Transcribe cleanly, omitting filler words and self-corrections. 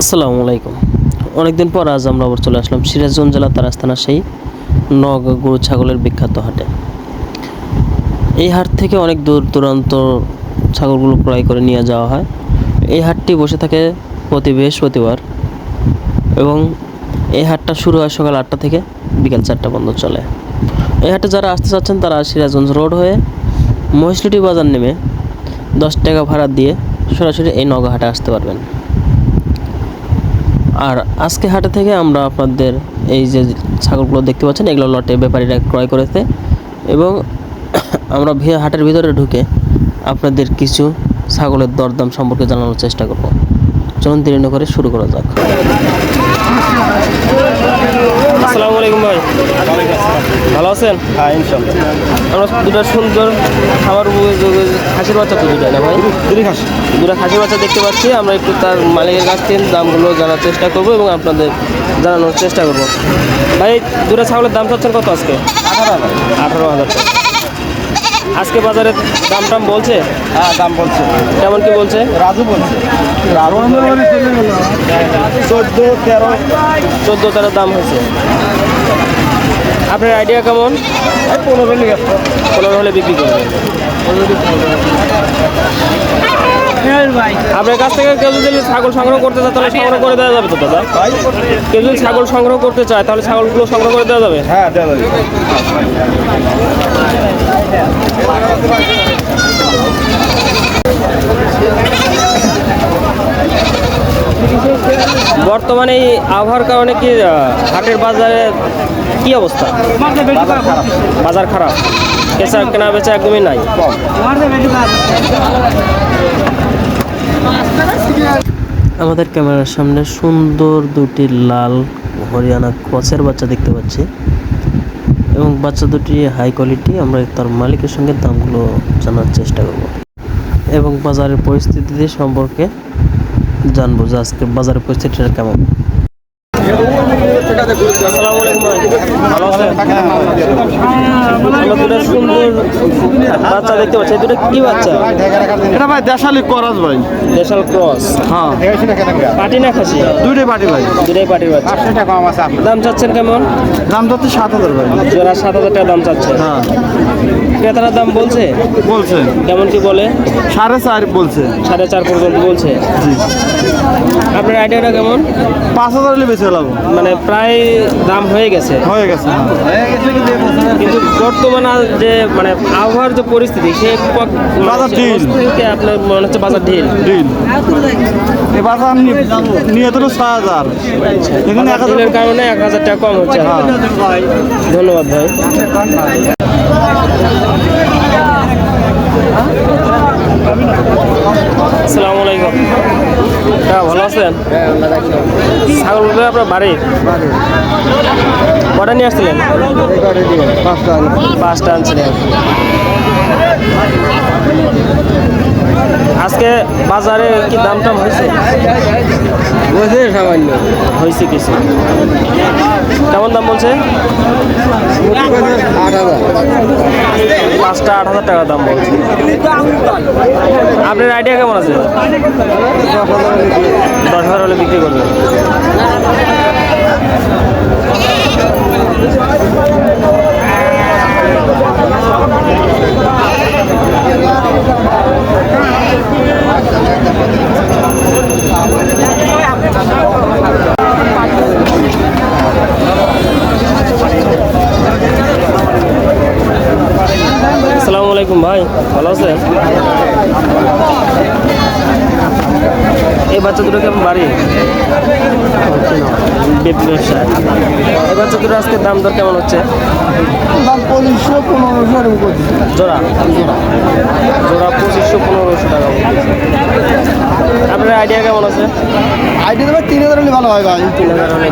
আসসালামু আলাইকুম। অনেকদিন পর আজ আমরা আবার চলে আসলাম সিরাজগঞ্জ জেলা তারাস থানার সেই নওগাঁ গরু ছাগলের বিখ্যাত হাটে। এই হাট থেকে অনেক দূর দূরান্ত ছাগলগুলো ক্রয় করে নিয়ে যাওয়া হয়। এই হাটটি বসে থাকে প্রতি বৃহস্পতিবার এবং এই হাটটা শুরু হয় সকাল 8টা থেকে বিকাল 4টা পর্যন্ত চলে। এই হাটে যারা আসতে চাচ্ছেন তারা সিরাজগঞ্জ রোড হয়ে মহিষলুটি বাজার নেমে 10 টাকা ভাড়া দিয়ে সরাসরি এই নওগাঁ হাটে আসতে পারবেন। আর আজকে হাটে থেকে আমরা আপনাদের এই যে ছাগলগুলো দেখতে পাচ্ছেন এগুলো লটে ব্যাপারীরা ক্রয় করেছে এবং আমরা হাটের ভিতরে ঢুকে আপনাদের কিছু ছাগলের দরদাম সম্পর্কে জানানোর চেষ্টা করব। চলুন দেরি না করে শুরু করা যাক। আসসালামু আলাইকুম ভাই, ভালো আছেন? হ্যাঁ ইনশাল্লাহ। আমরা দুটো সুন্দর খাবার খাসির বাচ্চা তো দুটাই না ভাই? দুটো খাসির বাচ্চা দেখতে পাচ্ছি। আমরা একটু তার মালিকের কাছ থেকে দামগুলো জানার চেষ্টা করব এবং আপনাদের জানানোর চেষ্টা করব। ভাই দুটো ছাগলের দাম চাচ্ছেন কত আজকে? 18,000 টাকা। আজকে বাজারে দাম টাম বলছে? হ্যাঁ দাম বলছে। কেমন কি বলছে? রাজু বলছে 14-13 দাম হয়েছে। আপনার আইডিয়া কেমন? 15 হলে বিক্রি করবেন। আপনার কাছ থেকে কেউ যদি ছাগল সংগ্রহ করতে চায় তাহলে সংগ্রহ করে দেওয়া যাবে তো দাদা? কেউ যদি ছাগল সংগ্রহ করতে চায় তাহলে ছাগলগুলো সংগ্রহ করে দেওয়া যাবে? হ্যাঁ দেওয়া যাবে। বর্তমানে এই আবহাওয়ার কারণে কি হাটের বাজারে কি অবস্থা? বাজার খারাপ, কেনা বেচা একদমই নাই। আমাদের ক্যামেরার সামনে সুন্দর দুটি লাল হরিয়ানা ক্রসের বাচ্চা দেখতে পাচ্ছি এবং বাচ্চা দুটি হাই কোয়ালিটি। আমরা তার মালিকের সঙ্গে দামগুলো জানার চেষ্টা করব এবং বাজারের পরিস্থিতি সম্পর্কে জানবো যে আজকে বাজারের পরিস্থিতিটা কেমন। আসসালামু আলাইকুম ভাই, ভালো আছেন? আমরা দুটো সুন্দর বাচ্চা দেখতে পাচ্ছি। দুটো কি বাচ্চা? এটা ভাই দেশালি করাস ভাই। দেশাল ক্রস। হ্যাঁ পাটি না খাসি? দুইটাই পাটি ভাই। দুটাই পাটির বাচ্চা। দাম চাচ্ছেন কেমন? দাম তো 7,000 ভাই। জোড়া 7,000 টাকা দাম চাচ্ছে। হ্যাঁ ক্রেতারা দাম বলছে? বলছে কেমন কি বলে? 4.5 বলছে। 4.5 পর্যন্ত বলছে। আপনার আইডিয়াটা কেমন? 5,000 হলে বেশি লাভ মানে প্রায় দাম হয়ে গেছে। কিন্তু বর্তমানে যে মানে আবহাওয়ার যে পরিস্থিতি সে বাজার ঢিল। আপনার মনে হচ্ছে বাজার ঢিল। এই বাজার নিয়ে তো 6,000, এখানে 1,000 কারণে 1,000 টাকা কম হচ্ছে। ধন্যবাদ ভাই। আসসালামু আলাইকুম। হ্যাঁ ভালো আছেন? ছাগলগুলো আপনার বাড়ি কটা নিয়ে আসছিলেন? 5টা আনছিলেন। আজকে বাজারে কি দাম টাম হয়েছে? সামান্য হয়েছে কিছু। কেমন দাম বলছে? 5টা 8,000 টাকা দাম বলছে। আপনার আইডিয়া কেমন আছে? 10,000 হলে বিক্রি করবেন। আসসালামু আলাইকুম ভাই, ভালো আছেন? এই বাচ্চা দুটো কেমন বাড়ি ব্যবসা? এই বাচ্চা দুটো আজকে দাম দর কেমন হচ্ছে? জোড়া 2500-1500 টাকা। আপনার আইডিয়া কেমন আছে? আইডিয়া দেবে 3,000 হলে ভালো হয় ভাই। 3,000 হলে